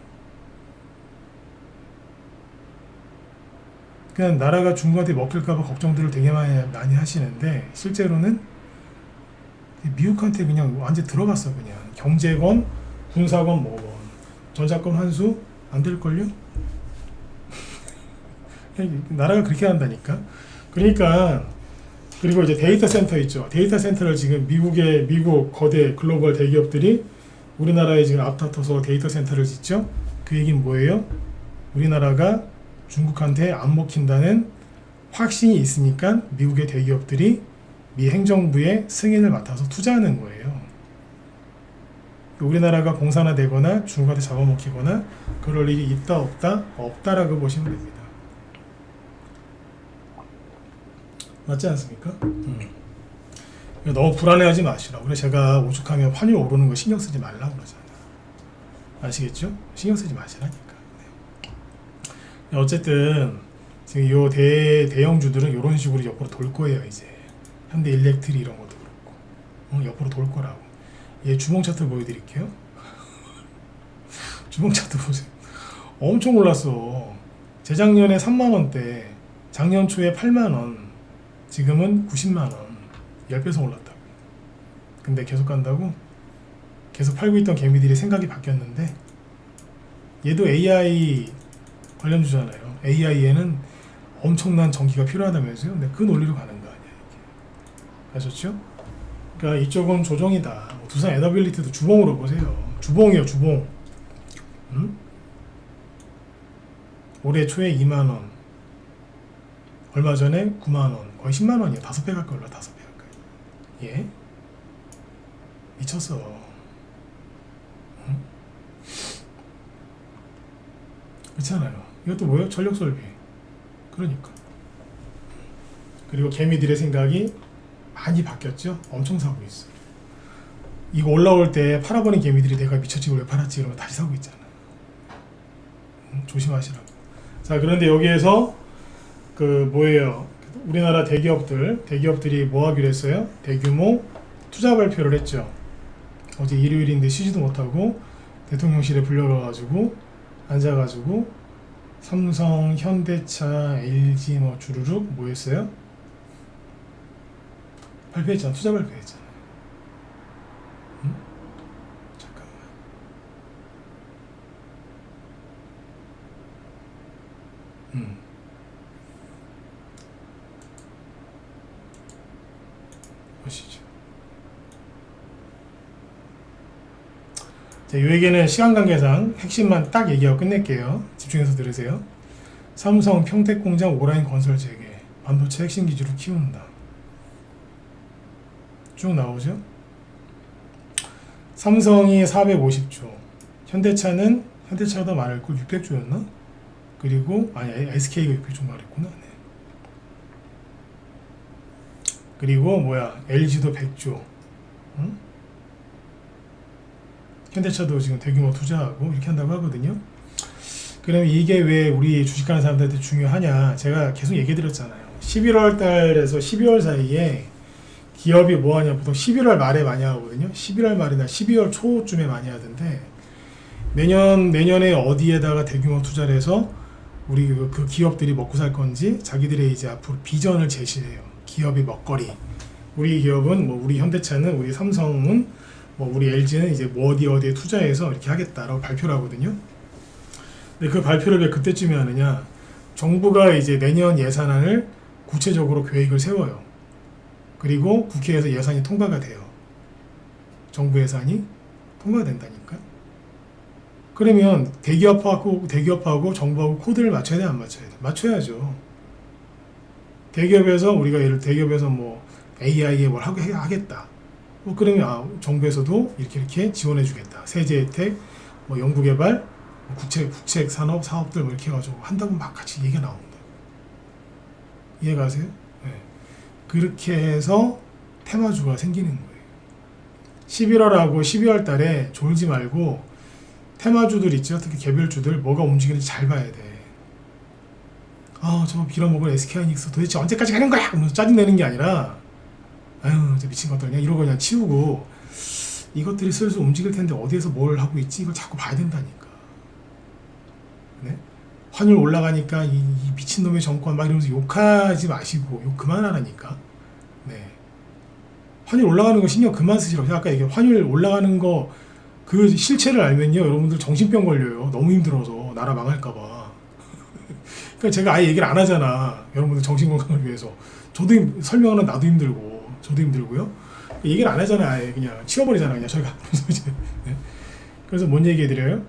그냥 나라가 중국한테 먹힐까봐 걱정들을 되게 많이 하시는데 실제로는 미국한테 그냥 완전 들어갔어. 그냥 경제건 군사건 뭐건 전자권 환수 안 될걸요? 나라가 그렇게 한다니까. 그러니까 그리고 이제 데이터 센터 있죠. 데이터 센터를 지금 미국 거대 글로벌 대기업들이 우리나라에 지금 앞다퉈서 데이터 센터를 짓죠. 그 얘기는 뭐예요? 우리나라가 중국한테 안 먹힌다는 확신이 있으니까 미국의 대기업들이 미 행정부의 승인을 맡아서 투자하는 거예요. 우리나라가 공산화되거나 중국한테 잡아먹히거나 그럴 일이 있다 없다? 없다라고 보시면 됩니다. 맞지 않습니까? 너무 불안해하지 마시라고. 그래 제가 오죽하면 환율 오르는 거 신경 쓰지 말라고 그러잖아요. 아시겠죠? 신경 쓰지 마시라니까. 네. 어쨌든 지금 요 대형주들은 이런 식으로 옆으로 돌 거예요. 이제 현대일렉트리 이런 것도 그렇고 옆으로 돌 거라고. 얘 주봉 차트 보여드릴게요. 주봉 차트 보세요. 엄청 올랐어. 재작년에 3만원대, 작년 초에 8만원, 지금은 90만원. 10배속 올랐다고. 근데 계속 간다고? 계속 팔고 있던 개미들이 생각이 바뀌었는데 얘도 AI 관련주잖아요. AI에는 엄청난 전기가 필요하다면서요. 근데 그 논리로 가는 거 아니야. 이게. 아셨죠? 그러니까 이쪽은 조정이다. 두산 에너빌리티도 주봉으로 보세요. 주봉이요, 주봉. 올해 초에 2만원, 얼마 전에 9만원, 거의 10만원이에요. 5배 가까이 올라, 5배 가까이. 예? 미쳤어. 그렇잖아요. 이것도 뭐예요? 전력설비. 그러니까. 그리고 개미들의 생각이 많이 바뀌었죠? 엄청 사고 있어. 이거 올라올 때 팔아버린 개미들이 내가 미쳤지 왜 팔았지 이러면 다시 사고 있잖아. 조심하시라고. 자, 그런데 여기에서 그 뭐예요? 우리나라 대기업들이 뭐 하기로 했어요? 대규모 투자 발표를 했죠. 어제 일요일인데 쉬지도 못하고 대통령실에 불려가가지고 앉아가지고 삼성, 현대차, LG 뭐 주르륵 뭐 했어요? 발표했잖아. 투자 발표했잖아. 잠깐만. 보시죠. 자, 이 얘기는 시간 관계상 핵심만 딱 얘기하고 끝낼게요. 집중해서 들으세요. 삼성 평택공장 오라인 건설 재개, 반도체 핵심 기지로 키운다. 쭉 나오죠. 삼성이 450조, 현대차가 많을 걸 600조였나? 그리고 아니 SK가 600조 말했구나. 네. 그리고 뭐야 LG도 100조. 응? 현대차도 지금 대규모 투자하고 이렇게 한다고 하거든요. 그럼 이게 왜 우리 주식하는 사람들한테 중요하냐? 제가 계속 얘기 드렸잖아요. 11월 달에서 12월 사이에 기업이 뭐 하냐? 보통 11월 말에 많이 하거든요. 11월 말이나 12월 초쯤에 많이 하던데 내년에 어디에다가 대규모 투자를 해서 우리 그 기업들이 먹고 살 건지 자기들의 이제 앞으로 비전을 제시해요. 기업의 먹거리. 우리 기업은 뭐 우리 현대차는 우리 삼성은 뭐 우리 LG는 이제 뭐 어디에 투자해서 이렇게 하겠다라고 발표를 하거든요. 근데 그 발표를 왜 그때쯤에 하느냐? 정부가 이제 내년 예산안을 구체적으로 계획을 세워요. 그리고 국회에서 예산이 통과가 돼요. 정부 예산이 통과된다니까. 그러면 대기업하고 정부하고 코드를 맞춰야 돼, 안 맞춰야 돼? 맞춰야죠. 대기업에서 뭐 AI에 뭘 하겠다. 뭐 그러면 정부에서도 이렇게 지원해 주겠다. 세제 혜택, 뭐 연구개발, 국책 산업 사업들 뭐 이렇게 해가지고 한다고 막 같이 얘기가 나옵니다. 이해가세요? 네. 그렇게 해서 테마주가 생기는 거예요. 11월하고 12월 달에 졸지 말고 테마주들 있죠. 특히 개별주들 뭐가 움직이는지 잘 봐야 돼. 저 빌어먹을 SK하이닉스 도대체 언제까지 가는 거야? 그러면서 짜증내는 게 아니라 아유 이제 미친 것들 그냥 이러고 그냥 치우고 이것들이 슬슬 움직일 텐데 어디에서 뭘 하고 있지? 이걸 자꾸 봐야 된다니까. 네? 환율 올라가니까 이 미친놈의 정권 막 이러면서 욕하지 마시고 욕 그만하라니까. 네. 환율 올라가는 거 신경 그만 쓰시라고. 제가 아까 얘기한 환율 올라가는 거 그 실체를 알면요 여러분들 정신병 걸려요. 너무 힘들어서 나라 망할까봐. 그러니까 제가 아예 얘기를 안 하잖아. 여러분들 정신건강을 위해서. 저도 설명하는 나도 힘들고 저도 힘들고요. 얘기를 안 하잖아. 아예 그냥 치워버리잖아. 그냥 저희가. 네. 그래서 뭔 얘기해드려요?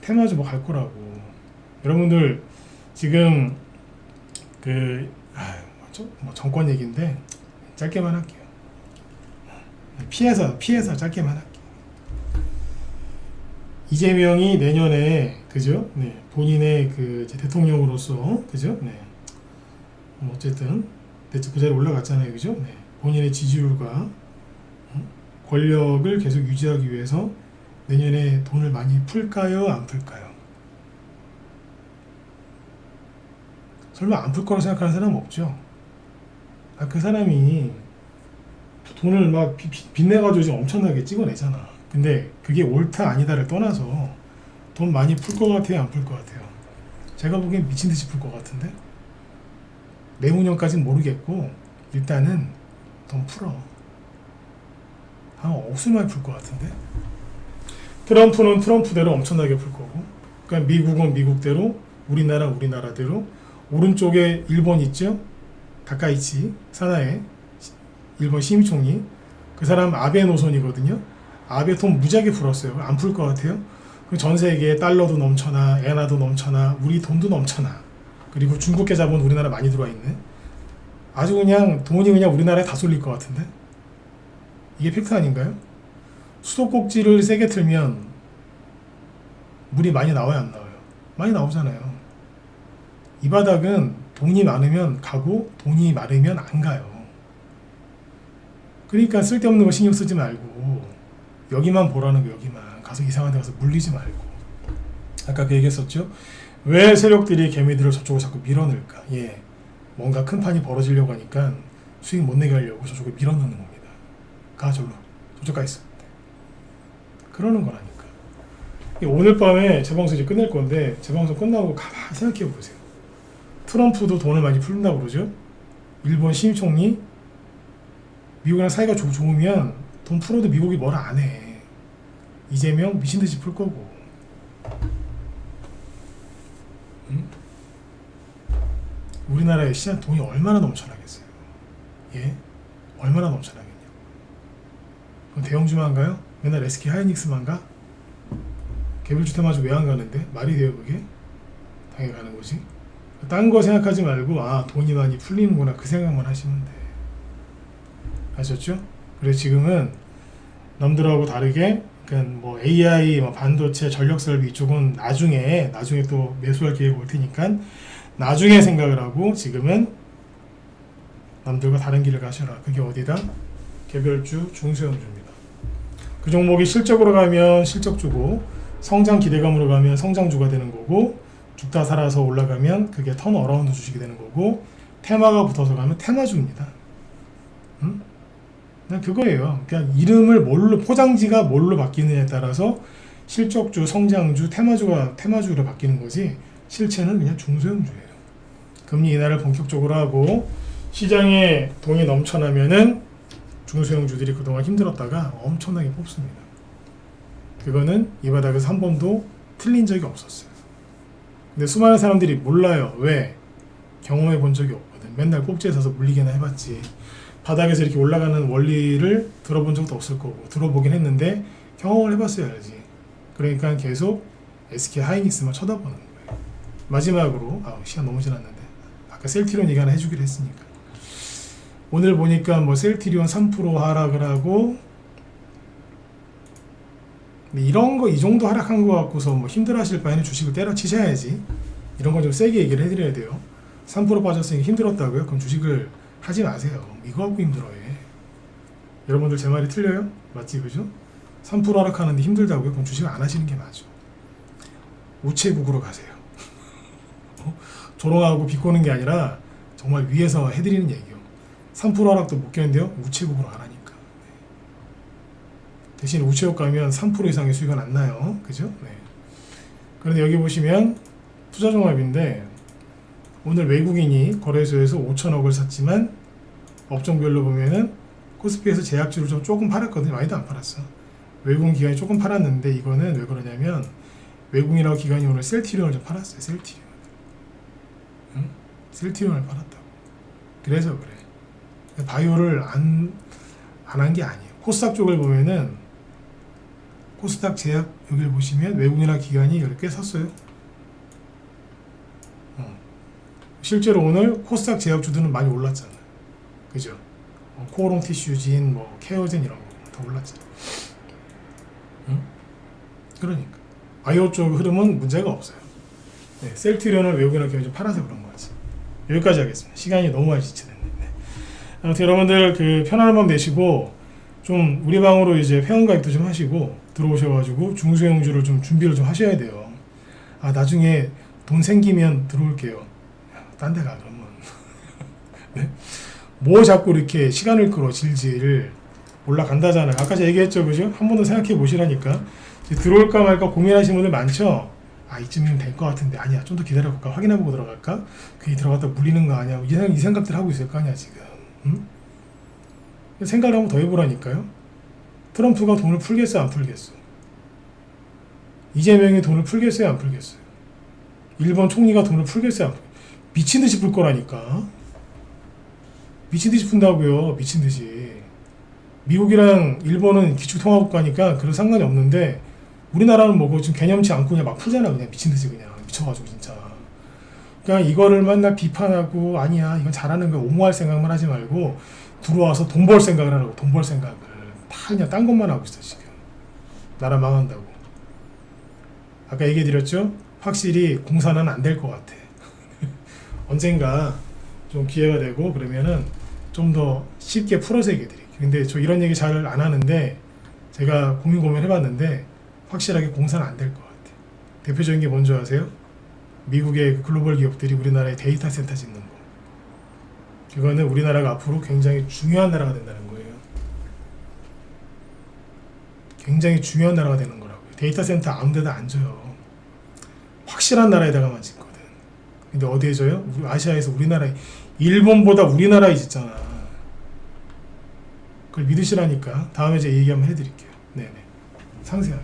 테마주 뭐 갈 거라고. 여러분들 지금 뭐 정권 얘기인데 짧게만 할게요. 피해서 짧게만 할게요. 이재명이 내년에 그죠? 네, 본인의 그 대통령으로서 그죠? 네. 어쨌든 그 자리에 올라갔잖아요, 그죠? 네. 본인의 지지율과 권력을 계속 유지하기 위해서 내년에 돈을 많이 풀까요, 안 풀까요? 설마 안 풀 거라고 생각하는 사람 없죠? 그 사람이 돈을 막 빚내가지고 지금 엄청나게 찍어내잖아. 근데 그게 옳다 아니다를 떠나서 돈 많이 풀 것 같아요, 안 풀 것 같아요? 제가 보기엔 미친 듯이 풀 것 같은데 내후년까지는 모르겠고 일단은 돈 풀어. 억수 많이 풀 것 같은데. 트럼프는 트럼프대로 엄청나게 풀 거고, 그러니까 미국은 미국대로, 우리나라대로. 오른쪽에 일본 있죠? 다카이치 사나에 일본 심총리. 그 사람 아베 노선이거든요. 아베 돈 무지하게 풀었어요. 안 풀 것 같아요? 전 세계에 달러도 넘쳐나, 엔화도 넘쳐나, 우리 돈도 넘쳐나. 그리고 중국계 자본 우리나라 많이 들어와 있네. 아주 그냥 돈이 그냥 우리나라에 다 쏠릴 것 같은데? 이게 팩트 아닌가요? 수도꼭지를 세게 틀면 물이 많이 나와요, 안 나와요? 많이 나오잖아요. 이 바닥은 돈이 많으면 가고 돈이 많으면 안 가요. 그러니까 쓸데없는 거 신경 쓰지 말고 여기만 보라는 거. 여기만 가서 이상한 데 가서 물리지 말고. 아까 그 얘기했었죠? 왜 세력들이 개미들을 저쪽으로 자꾸 밀어넣을까? 예, 뭔가 큰 판이 벌어지려고 하니까 수익 못 내게 하려고 저쪽에 밀어넣는 겁니다. 가 절로 저쪽 가 있어. 그러는 거라니까. 오늘 밤에 제 방송 이제 끝낼 건데 제 방송 끝나고 가만히 생각해 보세요. 트럼프도 돈을 많이 풀린다고 그러죠? 일본 신총리, 미국이랑 사이가 좋으면 돈 풀어도 미국이 뭐라 안 해. 이재명 미친듯이 풀 거고. 응? 우리나라에 시장 돈이 얼마나 넘쳐나겠어요. 예? 얼마나 넘쳐나겠냐. 그럼 대형주만가요? 맨날 SK 하이닉스만가? 개별주 테마주 왜 안 가는데? 말이 돼요 그게? 당연히 가는 거지. 딴 거 생각하지 말고 돈이 많이 풀리는구나 그 생각만 하시면 돼. 아셨죠? 그래서 지금은 남들하고 다르게 뭐 AI, 반도체, 전력설비 이쪽은 나중에 또 매수할 기회가 올 테니까 나중에 생각을 하고 지금은 남들과 다른 길을 가셔라. 그게 어디다? 개별주, 중소형주입니다. 그 종목이 실적으로 가면 실적주고 성장 기대감으로 가면 성장주가 되는 거고 죽다 살아서 올라가면 그게 턴어라운드 주식이 되는 거고 테마가 붙어서 가면 테마주입니다. 그냥 그거예요. 그냥 이름을 뭘로 포장지가 뭘로 바뀌느냐에 따라서 실적주, 성장주, 테마주로 바뀌는 거지 실체는 그냥 중소형주예요. 금리 인하를 본격적으로 하고 시장에 돈이 넘쳐나면은 중소형주들이 그동안 힘들었다가 엄청나게 뽑습니다. 그거는 이 바닥에서 한 번도 틀린 적이 없었어요. 근데 수많은 사람들이 몰라요. 왜? 경험해 본 적이 없거든. 맨날 꼭지에 서서 물리기나 해봤지. 바닥에서 이렇게 올라가는 원리를 들어본 적도 없을 거고 들어보긴 했는데 경험을 해봤어야 알지. 그러니까 계속 SK 하이닉스만 쳐다보는 거예요. 마지막으로 시간 너무 지났는데 아까 셀트리온 얘기 하나 해주기로 했으니까 오늘 보니까 뭐 셀트리온 3% 하락을 하고 이런 거 이 정도 하락한 거 갖고서 뭐 힘들어하실 바에는 주식을 때려치셔야지. 이런 건 좀 세게 얘기를 해드려야 돼요. 3% 빠졌으니까 힘들었다고요? 그럼 주식을 하지 마세요. 이거 갖고 힘들어해. 여러분들 제 말이 틀려요? 맞지 그죠? 3% 하락하는데 힘들다고요? 그럼 주식 안 하시는 게 맞죠. 우체국으로 가세요. 조롱하고 비꼬는 게 아니라 정말 위에서 해드리는 얘기요. 3% 하락도 못 견뎌요? 우체국으로 가라니까. 대신 우체국 가면 3% 이상의 수익은 안 나요. 그죠? 네. 그런데 여기 보시면 투자종합인데 오늘 외국인이 거래소에서 5천억을 샀지만 업종별로 보면은 코스피에서 제약주를 좀 조금 팔았거든요. 많이도 안 팔았어. 외국인 기관이 조금 팔았는데 이거는 왜 그러냐면 외국인이라고 기관이 오늘 셀트리온을 좀 팔았어요. 셀트리온. 응? 셀트리온을 팔았다고. 그래서 그래. 바이오를 안 한 게 아니에요. 코스닥 쪽을 보면은 코스닥 제약 여기를 보시면 외국인이라고 기관이 꽤 샀어요. 실제로 오늘 코스닥 제약주들은 많이 올랐잖아. 그죠? 코오롱 티슈진, 케어젠 이런 거 다 올랐잖아. 응? 그러니까 바이오 쪽 흐름은 문제가 없어요. 네, 셀트리온을 외국인이라고 기관이 좀 팔아서 그런 거지. 여기까지 하겠습니다. 시간이 너무 많이 지체됐네. 네. 아무튼 여러분들 편안한 밤 되시고 좀 우리 방으로 이제 회원가입도 좀 하시고 들어오셔가지고 중소형주를 좀 준비를 좀 하셔야 돼요. 나중에 돈 생기면 들어올게요. 딴 데 가 그러면. 네? 뭐 자꾸 이렇게 시간을 끌어 질질 올라간다잖아요. 아까 제가 얘기했죠, 그죠? 한 번 더 생각해 보시라니까. 들어올까 말까 고민하시는 분들 많죠? 이쯤이면 될 것 같은데 아니야 좀 더 기다려볼까 확인해보고 들어갈까? 괜히 들어갔다 물리는 거 아니야? 이 생각들 하고 있을 거 아니야 지금. 응? 생각을 한번 더 해보라니까요. 트럼프가 돈을 풀겠어 안 풀겠어? 이재명이 돈을 풀겠어요 안 풀겠어요? 일본 총리가 돈을 풀겠어요 안 풀겠어요? 미친듯이 풀 거라니까. 미친듯이 푼다고요. 미친듯이. 미국이랑 일본은 기축통화국가니까 그런 상관이 없는데 우리나라는 뭐 지금 개념치 않고 그냥 막 풀잖아. 그냥 미친듯이 그냥 미쳐가지고 진짜. 그러니까 이거를 맨날 비판하고 아니야 이건 잘하는 거야 옹호할 생각만 하지 말고 들어와서 돈 벌 생각을 하라고. 돈 벌 생각을 다 그냥 딴 것만 하고 있어 지금. 나라 망한다고. 아까 얘기해드렸죠? 확실히 공사는 안 될 것 같아. 언젠가 좀 기회가 되고 그러면은 좀 더 쉽게 풀어서 얘기해 드릴게요. 근데 저 이런 얘기 잘 안 하는데 제가 고민 해봤는데 확실하게 공사는 안 될 것 같아요. 대표적인 게 뭔지 아세요? 미국의 글로벌 기업들이 우리나라에 데이터 센터 짓는 거. 그거는 우리나라가 앞으로 굉장히 중요한 나라가 된다는 거예요. 굉장히 중요한 나라가 되는 거라고요. 데이터 센터 아무 데다 안 줘요. 확실한 나라에다가만 짓거든. 근데 어디에 줘요? 아시아에서 우리나라에, 일본보다 우리나라에 짓잖아. 그걸 믿으시라니까. 다음에 제가 얘기 한번 해드릴게요. 네네. 상세하게.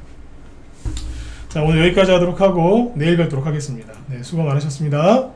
자, 오늘 여기까지 하도록 하고 내일 뵙도록 하겠습니다. 네, 수고 많으셨습니다.